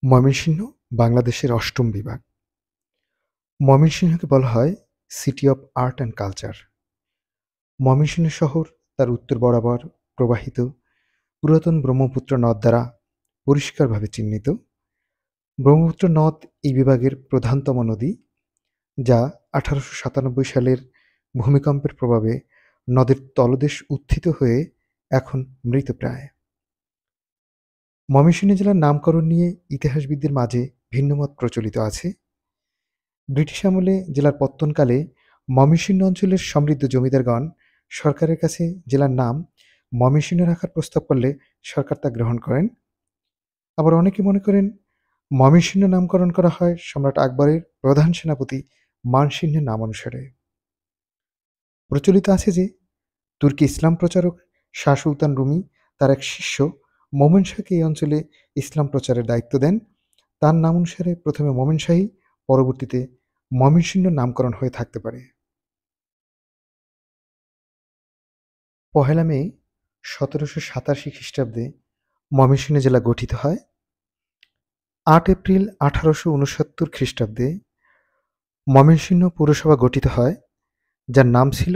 ময়মনসিংহ বাংলাদেশের ৮ম বিভাগ। ময়মনসিংহকে বলা হয় city of art and culture. Mymensingh শহর তার উত্তর বরাবর প্রবাহিত পুরাতন ব্রহ্মপুত্র নদ দ্বারা পরিষ্কারভাবে চিহ্নিত। ব্রহ্মপুত্র নদ এই বিভাগের প্রধানতম নদী, যা ১৮৯৭ সালের ভূমিকম্পের প্রভাবে নদের তলদেশ উত্থিত হয়ে এখন মৃতপ্রায়। ময়মনসিংহ জেলার নামকরণ নিয়ে ইতিহাসবিদদের মাঝে ভিন্নমত প্রচলিত আছে। ব্রিটিশ আমলে জেলার পত্তনকালে ময়মনসিংহ অঞ্চলের সমৃদ্ধ জমিদারগণ সরকারের কাছে জেলার নাম ময়মনসিংহ রাখার প্রস্তাব করলে সরকার তা গ্রহণ করেন। আবার অনেকে মনে করেন ময়মনসিংহ নামকরণ করা হয় সম্রাট আকবরের প্রধান সেনাপতি মানসিংহের নাম অনুসারে। প্রচলিত আছে যে তুর্কি ইসলাম প্রচারক শাহ সুলতান রুমি তার এক শিষ্য মোমেন শাহকে এই অঞ্চলে ইসলাম প্রচারের দায়িত্ব দেন। তার নাম অনুসারে প্রথমে মোমেন শাহী, পরবর্তীতে ময়মনসিংহ নামকরণ হয়ে থাকতে পারে। ১লা মে ১৭৮৭ খ্রিস্টাব্দে ময়মনসিংহ জেলা গঠিত হয়। ৮ এপ্রিল ১৮৬৯ খ্রিস্টাব্দে ময়মনসিংহ পৌরসভা গঠিত হয়, যার নাম ছিল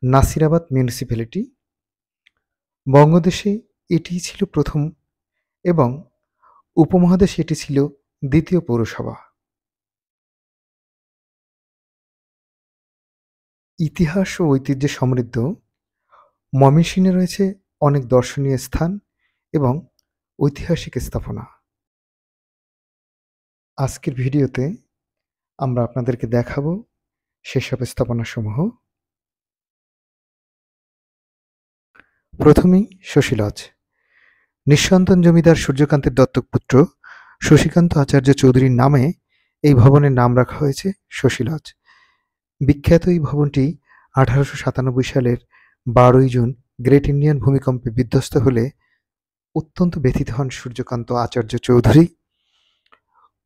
নাসিরাবাদ মিউনিসিপ্যালিটি। বঙ্গদেশে এটিই ছিল প্রথম এবং উপমহাদেশে এটি ছিল দ্বিতীয় পৌরসভা। ইতিহাস ও ঐতিহ্যে সমৃদ্ধ ময়মনসিংহে রয়েছে অনেক দর্শনীয় স্থান এবং ঐতিহাসিক স্থাপনা। আজকের ভিডিওতে আমরা আপনাদেরকে দেখাবো সেসব স্থাপনাসমূহ। প্রথমেই শশী লজ। নিঃসন্তান জমিদার সূর্যকান্তের দত্তক পুত্র শশীকান্ত আচার্য চৌধুরীর নামে এই ভবনের নাম রাখা হয়েছে শশী লজ। বিখ্যাত এই ভবনটি ১৮৯৭ সালের ১২ই জুন গ্রেট ইন্ডিয়ান ভূমিকম্পে বিধ্বস্ত হলে অত্যন্ত ব্যথিত হন সূর্যকান্ত আচার্য চৌধুরী।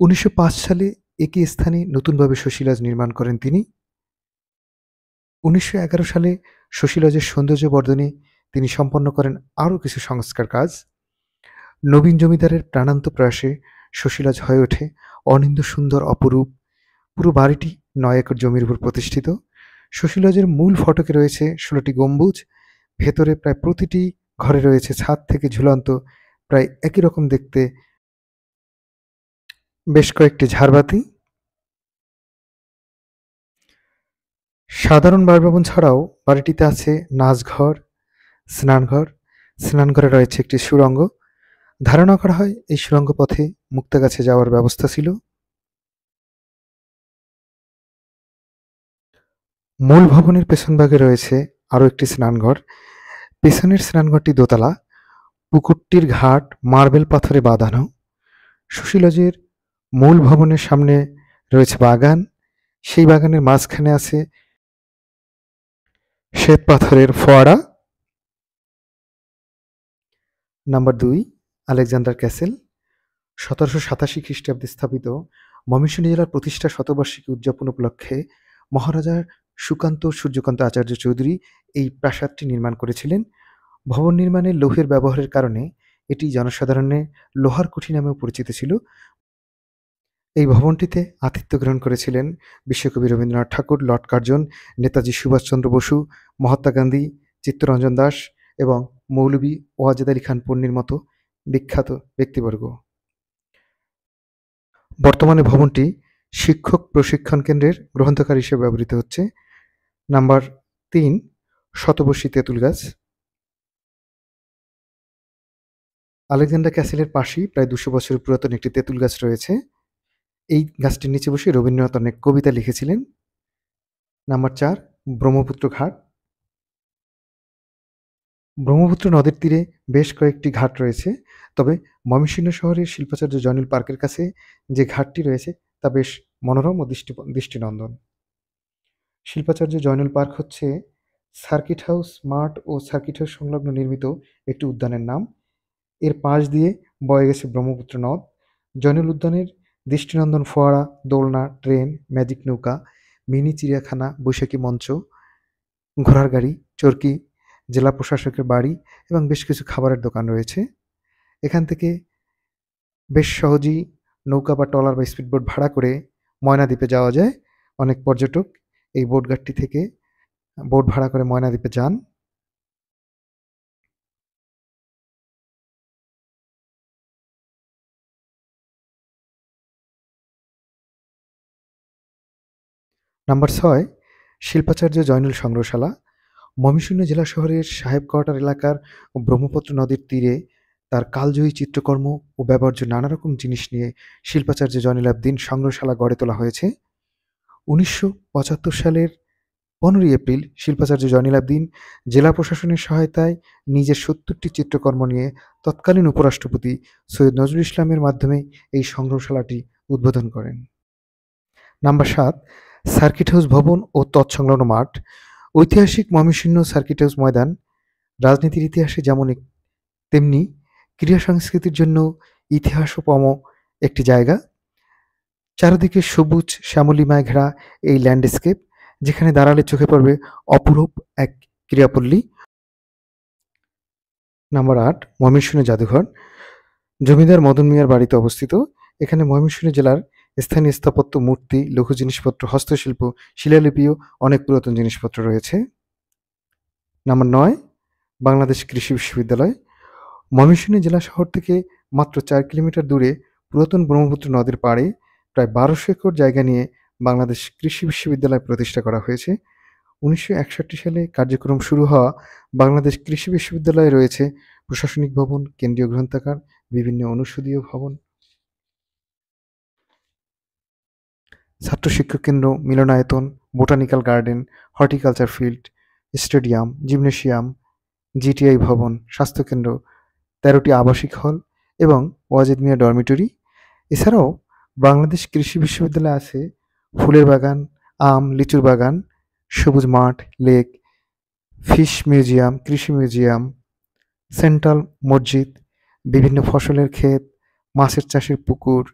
১৯০৫ সালে একই স্থানে নতুনভাবে শশী লজ নির্মাণ করেন তিনি। ১৯১১ সালে শশী লজের সৌন্দর্য বর্ধনে তিনি সম্পন্ন করেন আরও কিছু সংস্কার কাজ। নবীন জমিদারের প্রাণান্ত প্রয়াসে শশী লজ হয়ে ওঠে অনিন্দ্য সুন্দর অপরূপ। পুরো বাড়িটি ৯ একর জমির উপর প্রতিষ্ঠিত। শশী লজের মূল ফটকে রয়েছে ১৬টি গম্বুজ। ভেতরে প্রায় প্রতিটি ঘরে রয়েছে ছাদ থেকে ঝুলন্ত প্রায় একই রকম দেখতে বেশ কয়েকটি ঝাড়বাতি। সাধারণ বাসভবন ছাড়াও বাড়িটিতে আছে নাচঘর, স্নানঘর। স্নানঘরে রয়েছে একটি সুড়ঙ্গ। ধারণা করা হয় এই সুড়ঙ্গ পথে মুক্তাগাছে যাওয়ার ব্যবস্থা ছিল। মূল ভবনের পেছনভাগে রয়েছে আরও একটি স্নানঘর। পেছনের স্নানঘরটি দোতলা। পুকুরটির ঘাট মার্বেল পাথরে বাঁধানো। শশী লজের মূল ভবনের সামনে রয়েছে বাগান। সেই বাগানের মাঝখানে আছে শ্বেত পাথরের ফোয়ারা। Number ২, Alexander castle. ১৭৮৭ খ্রিস্টাব্দে স্থাপিত ময়মনসিংহ জেলার প্রতিষ্ঠা শতবার্ষিকী উদযাপন উপলক্ষে মহারাজা সুকান্ত সূর্যকান্ত আচার্য চৌধুরী এই প্রাসাদটি নির্মাণ করেছিলেন। ভবন নির্মাণে লৌহের ব্যবহারের কারণে এটি জনসাধারণে লোহার কুঠি নামেও পরিচিত ছিল। এই ভবনটিতে আতিথ্য গ্রহণ করেছিলেন বিশ্বকবি রবীন্দ্রনাথ ঠাকুর, লর্ড কার্জন, নেতাজি সুভাষচন্দ্র বসু, মহাত্মা গান্ধী, চিত্তরঞ্জন দাস এবং মৌলভী ওয়াজেদ আলী খান পন্নীর মতো বিখ্যাত ব্যক্তিবর্গ। বর্তমানে ভবনটি শিক্ষক প্রশিক্ষণ কেন্দ্রের গ্রন্থাগার হিসেবে ব্যবহৃত হচ্ছে। নাম্বার ৩, শতবর্ষী তেঁতুল গাছ। আলেকজান্ডার ক্যাসেলের পাশেই প্রায় ২০০ বছরের পুরাতন একটি তেঁতুল গাছ রয়েছে। এই গাছটির নিচে বসে রবীন্দ্রনাথ অনেক কবিতা লিখেছিলেন। নাম্বার ৪, ব্রহ্মপুত্র ঘাট। ব্রহ্মপুত্র নদের তীরে বেশ কয়েকটি ঘাট রয়েছে, তবে ময়মনসিংহ শহরের শিল্পাচার্য জয়নুল পার্কের কাছে যে ঘাটটি রয়েছে তা বেশ মনোরম ও দৃষ্টিনন্দন। শিল্পাচার্য জয়নুল পার্ক হচ্ছে সার্কিট হাউস মাঠ ও সার্কিট হাউস সংলগ্ন নির্মিত একটি উদ্যানের নাম। এর পাশ দিয়ে বয়ে গেছে ব্রহ্মপুত্র নদ। জয়নুল উদ্যানের দৃষ্টিনন্দন ফোয়ারা, দোলনা, ট্রেন, ম্যাজিক নৌকা, মিনি চিড়িয়াখানা, বৈশাখী মঞ্চ, ঘোড়ার গাড়ি, চরকি, জেলা প্রশাসকের বাড়ি এবং বেশ কিছু খাবারের দোকান রয়েছে। এখান থেকে বেশ সহজেই নৌকা বা ট্রলার বা স্পিডবোট ভাড়া করে ময়নাদ্বীপে যাওয়া যায়। অনেক পর্যটক এই বোটঘাটটি থেকে বোট ভাড়া করে ময়নাদ্বীপে যান। নাম্বার 6, শিল্পাচার্য জয়নুল সংগ্রহশালা। ময়মনসিংহ জেলা শহরের সাহেব কোয়ার্টার এলাকার ও ব্রহ্মপুত্র নদীর তীরে তার কালজয়ী চিত্রকর্ম ও ব্যবহার্য নানা রকম জিনিস নিয়ে শিল্পাচার্য জয়নুল আবদিন সংগ্রহশালা গড়ে তোলা হয়েছে। 1975 সালের 15ই এপ্রিল শিল্পাচার্য জয়নুল আবদিন জেলা প্রশাসনের সহায়তায় নিজের 70টি চিত্রকর্ম নিয়ে তৎকালীন উপরাষ্ট্রপতি সৈয়দ নজরুল ইসলামের মাধ্যমে এই সংগ্রহশালাটি উদ্বোধন করেন। নাম্বার 7, সার্কিট হাউস ভবন ও তৎসংলগ্ন মাঠ। ঐতিহাসিক ময়মনসিংহ সার্কিট হাউস ময়দান রাজনীতির ইতিহাসে যেমন তেমনি ক্রীড়া সংস্কৃতির জন্য ইতিহাসোপম একটি জায়গা। চারিদিকে সবুজ শ্যামলিমায় ঘেরা এই ল্যান্ডস্কেপ, যেখানে দাঁড়ালে চোখে পড়বে অপরূপ এক ক্রীড়াপল্লী। নাম্বার 8, ময়মনসিংহ জাদুঘর। জমিদার মদন মিয়ার বাড়িতে অবস্থিত। এখানে ময়মনসিংহ জেলার স্থানীয় স্থাপত্য, মূর্তি, লঘু জিনিসপত্র, হস্তশিল্প, শিলালিপি ও অনেক পুরাতন জিনিসপত্র রয়েছে। নাম্বার 9, বাংলাদেশ কৃষি বিশ্ববিদ্যালয়। ময়মনসিংহ জেলা শহর থেকে মাত্র 4 কিলোমিটার দূরে পুরাতন ব্রহ্মপুত্র নদীর পাড়ে প্রায় 1200 একর জায়গা নিয়ে বাংলাদেশ কৃষি বিশ্ববিদ্যালয় প্রতিষ্ঠা করা হয়েছে। 1961 সালে কার্যক্রম শুরু হওয়া বাংলাদেশ কৃষি বিশ্ববিদ্যালয়ে রয়েছে প্রশাসনিক ভবন, কেন্দ্রীয় গ্রন্থাগার, বিভিন্ন অনুষদীয় ভবন, ছাত্র শিক্ষক কেন্দ্র, মিলনায়তন, botanical garden, horticulture field, stadium, gymnasium, GTI ভবন, স্বাস্থ্যকেন্দ্র, 13টি আবাসিক হল এবং ওয়াজেদ মিয়া ডরমিটরি। এছাড়াও বাংলাদেশ কৃষি বিশ্ববিদ্যালয়ে আছে ফুলের বাগান, আম, লিচুর বাগান, সবুজ মাঠ, লেক, ফিশ মিউজিয়াম, কৃষি মিউজিয়াম, সেন্ট্রাল মসজিদ, বিভিন্ন ফসলের ক্ষেত, মাছের চাষের পুকুর,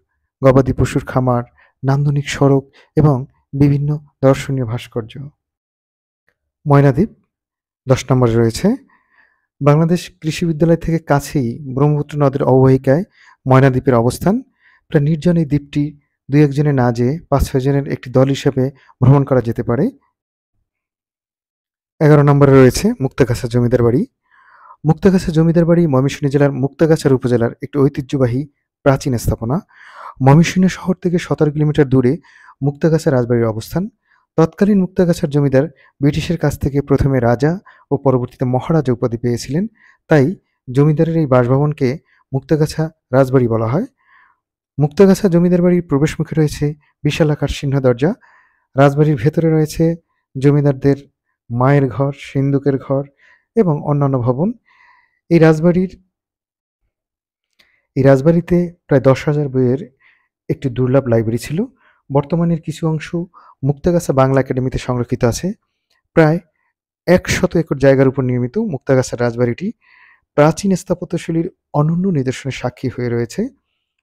গবাদি পশুর খামার, নান্দনিক সড়ক এবং বিভিন্ন দর্শনীয় ভাস্কর্য। ময়নাদ্বীপ 10 নম্বরে রয়েছে। বাংলাদেশ কৃষি বিশ্ববিদ্যালয় থেকে কাছেই ব্রহ্মপুত্র নদের অববাহিকায় ময়নাদ্বীপের অবস্থান। প্রায় নির্জন এই দ্বীপটি 2-1 জনে না যেয়ে 5-6 জনের একটি দল হিসেবে ভ্রমণ করা যেতে পারে। 11 নম্বরে রয়েছে মুক্তাগাছা জমিদার বাড়ি। মুক্তাগাছা জমিদার বাড়ি ময়মনসিংহ জেলার মুক্তাগাছার উপজেলার একটি ঐতিহ্যবাহী প্রাচীন স্থাপনা। ময়মনসিংহ শহর থেকে 17 কিলোমিটার দূরে মুক্তাগাছা রাজবাড়ির অবস্থান। তৎকালীন মুক্তাগাছার জমিদার ব্রিটিশের কাছ থেকে প্রথমে রাজা ও পরবর্তীতে মহারাজা উপাধি পেয়েছিলেন, তাই জমিদারের এই বাসভবনকে মুক্তাগাছা রাজবাড়ি বলা হয়। মুক্তাগাছা জমিদার বাড়ির প্রবেশমুখে রয়েছে বিশালাকার সিংহ দরজা। রাজবাড়ির ভেতরে রয়েছে জমিদারদের মায়ের ঘর, সিন্দুকের ঘর এবং অন্যান্য ভবন। এই রাজবাড়িতে প্রায় 10,000 বইয়ের একটি দুর্লভ লাইব্রেরি ছিল। বর্তমানের কিছু অংশ মুক্তাগাছা বাংলা একাডেমিতে সংরক্ষিত আছে। প্রায় 100 একর জায়গার উপর নির্মিত মুক্তাগাছা রাজবাড়িটি প্রাচীন স্থাপত্যশৈলীর অনন্য নিদর্শনের সাক্ষী হয়ে রয়েছে।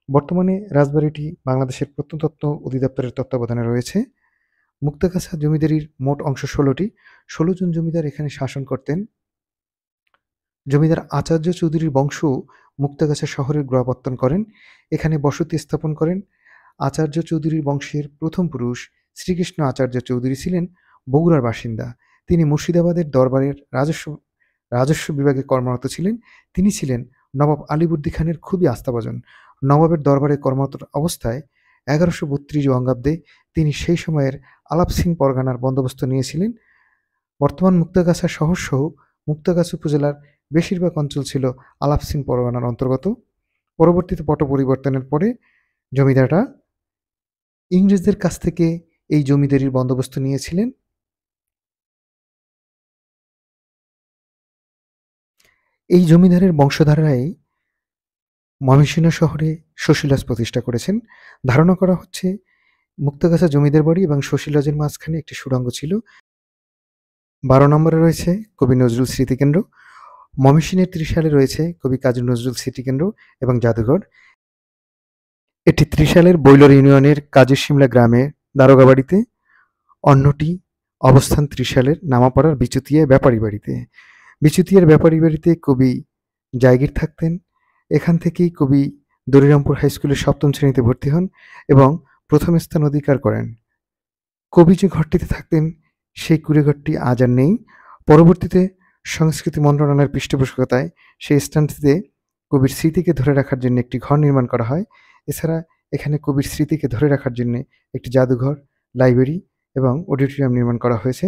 বর্তমানে রাজবাড়িটি বাংলাদেশের প্রত্নতত্ত্ব অধিদপ্তরের তত্ত্বাবধানে রয়েছে। মুক্তাগাছা জমিদারির মোট অংশ 16টি। 16 জন জমিদার এখানে শাসন করতেন। জমিদার আচার্য চৌধুরীর বংশ মুক্তাগাছা শহরের গোড়াপত্তন করেন, এখানে বসতি স্থাপন করেন। আচার্য চৌধুরীর বংশের প্রথম পুরুষ শ্রীকৃষ্ণ আচার্য চৌধুরী ছিলেন বগুড়ার বাসিন্দা। তিনি মুর্শিদাবাদের দরবারের রাজস্ব বিভাগে কর্মরত ছিলেন। তিনি ছিলেন নবাব আলীবর্দী খানের খুবই আস্থাভাজন। নবাবের দরবারে কর্মরত অবস্থায় 1132 বঙ্গাব্দে তিনি সেই সময়ের আলাপসিং পরগনার বন্দোবস্ত নিয়েছিলেন। বর্তমান মুক্তাগাছা শহরসহ মুক্তাগাছা উপজেলার বেশিরভাগ অঞ্চল ছিল আলাপসিং পরগনার অন্তর্গত। পরবর্তীতে পট পরিবর্তনের পরে জমিদাররা ইংরেজদের কাছ থেকে এই জমিদারির বন্দোবস্ত নিয়েছিলেন। এই জমিদারের বংশধারাই ময়মনসিংহ শহরে শশী-লজ প্রতিষ্ঠা করেছেন। ধারণা করা হচ্ছে মুক্তাগাছা জমিদার বাড়ি এবং শশী-লজের মাঝখানে একটি সুড়ঙ্গ ছিল। 12 নম্বরে রয়েছে কবি নজরুল স্মৃতিকেন্দ্র। ময়মনসিংহের ত্রিশালে রয়েছে কবি কাজী নজরুল স্মৃতিকেন্দ্র এবং জাদুঘর। এটি ত্রিশালের বৈলর ইউনিয়নের কাজীর শিমলা গ্রামে দারোগাবাড়িতে, অন্যটি অবস্থান ত্রিশালের নামাপাড়ার বিচুতিয়া ব্যাপারী বাড়িতে। বিচুতিয়ার ব্যাপারী বাড়িতে কবি জায়গির থাকতেন। এখান থেকেই কবি দরিরামপুর হাই স্কুলের ৭ম শ্রেণীতে ভর্তি হন এবং প্রথম স্থান অধিকার করেন। কবি যে ঘরটিতে থাকতেন সেই কুঁড়েঘরটি আজ আর নেই। পরবর্তীতে সংস্কৃতি মন্ত্রণালয়ের পৃষ্ঠপোষকতায় সেই স্থানটিতে কবির স্মৃতিকে ধরে রাখার জন্য একটি ঘর নির্মাণ করা হয়। এছাড়া এখানে কবির স্মৃতিকে ধরে রাখার জন্য একটি জাদুঘর, লাইব্রেরি এবং অডিটোরিয়াম নির্মাণ করা হয়েছে।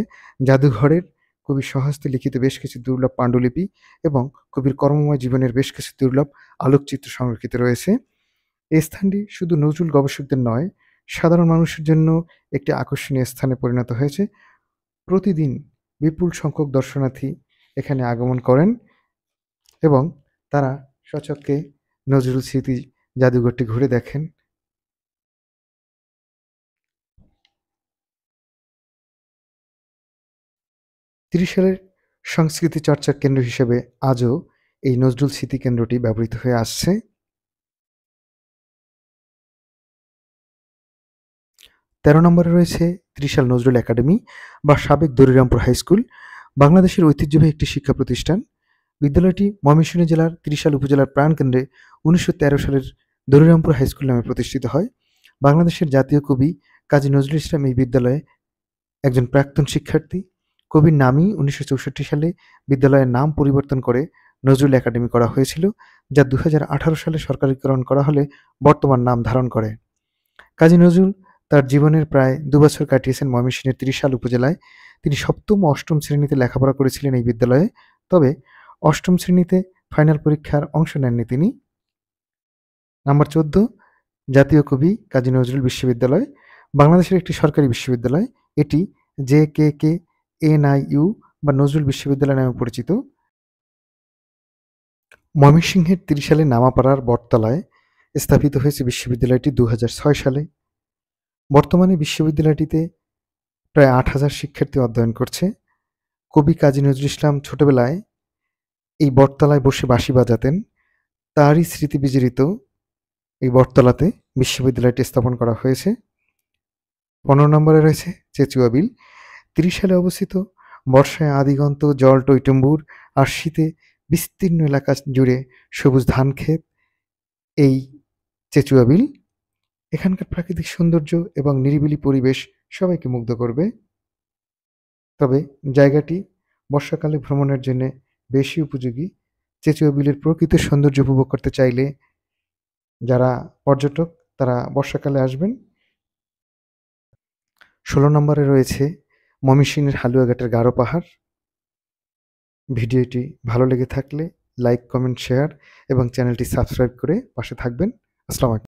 জাদুঘরের কবির স্বহস্তে লিখিত বেশ কিছু দুর্লভ পাণ্ডুলিপি এবং কবির কর্মময় জীবনের বেশ কিছু দুর্লভ আলোকচিত্র সংরক্ষিত রয়েছে। এই স্থানটি শুধু নজরুল গবেষকদের নয়, সাধারণ মানুষের জন্য একটি আকর্ষণীয় স্থানে পরিণত হয়েছে। প্রতিদিন বিপুল সংখ্যক দর্শনার্থী এখানে আগমন করেন এবং তারা স্বচক্ষে নজরুল স্মৃতি জাদুঘরটি ঘুরে দেখেন। ৩০ সালের সংস্কৃতি চর্চার কেন্দ্র হিসেবে আজও এই নজরুল স্মৃতি কেন্দ্রটি ব্যবহৃত হয়ে আসছে। ১৩ নম্বরে রয়েছে ত্রিশাল নজরুল একাডেমি বা সাবেক দরিরামপুর হাই স্কুল, বাংলাদেশের ঐতিহ্যবাহী একটি শিক্ষা প্রতিষ্ঠান। বিদ্যালয়টি ময়মনসিংহ জেলার ত্রিশাল উপজেলার প্রাণকেন্দ্রে ১৯১৩ সালের দরিরামপুর হাই স্কুল নামে প্রতিষ্ঠিত হয়। বাংলাদেশের জাতীয় কবি কাজী নজরুল ইসলাম এই বিদ্যালয়ে একজন প্রাক্তন শিক্ষার্থী। কবির নামই ১৯৬৪ সালে বিদ্যালয়ের নাম পরিবর্তন করে নজরুল একাডেমি করা হয়েছিল, যা ২০১৮ সালে সরকারিকরণ করা হলে বর্তমান নাম ধারণ করে। কাজী নজরুল তার জীবনের প্রায় ২ বছর কাটিয়েছেন ময়মনসিংহের ত্রিশাল উপজেলায়। তিনি ৭ম ও ৮ম শ্রেণীতে লেখাপড়া করেছিলেন এই বিদ্যালয়ে, তবে ৮ম শ্রেণীতে ফাইনাল পরীক্ষার অংশ নেননি তিনি। নাম্বার ১৪, জাতীয় কবি কাজী নজরুল বিশ্ববিদ্যালয়, বাংলাদেশের একটি সরকারি বিশ্ববিদ্যালয়। এটি JKKNIU বা নজরুল বিশ্ববিদ্যালয় নামে পরিচিত। ময়মনসিংহের ত্রিশালে নামাপাড়ার বটতলায় স্থাপিত হয়েছে বিশ্ববিদ্যালয়টি ২০০৬ সালে। বর্তমানে বিশ্ববিদ্যালয়টিতে প্রায় ৮,০০০ শিক্ষার্থী অধ্যয়ন করছে। কবি কাজী নজরুল ইসলাম ছোটবেলায় এই বটতলায় বসে বাঁশি বাজাতেন। তারই স্মৃতি বিজড়িত এই বটতলাতে বিশ্ববিদ্যালয়টি স্থাপন করা হয়েছে। ১৫ নম্বরে রয়েছে চেচুয়া বিল, ৩০ সালে অবস্থিত। বর্ষায় আদিগন্ত জল টইটুম্বুর আর শীতে বিস্তীর্ণ এলাকা জুড়ে সবুজ ধান ক্ষেত এই চেচুয়া বিল। এখানকার প্রাকৃতিক সৌন্দর্য এবং নিরিবিলি পরিবেশ সবাইকে মুগ্ধ করবে। তবে জায়গাটি বর্ষাকালে ভ্রমণের জন্য বেশি উপযোগী। চেচুয়া বিলের প্রকৃত সৌন্দর্য উপভোগ করতে চাইলে যারা পর্যটক তারা বর্ষাকালে আসবেন। ১৬ নম্বরে রয়েছে ময়মনসিংহের হালুয়াঘাটের গারো পাহাড়। ভিডিওটি ভালো লেগে থাকলে লাইক, কমেন্ট, শেয়ার এবং চ্যানেলটি সাবস্ক্রাইব করে পাশে থাকবেন। আসসালামু আলাইকুম।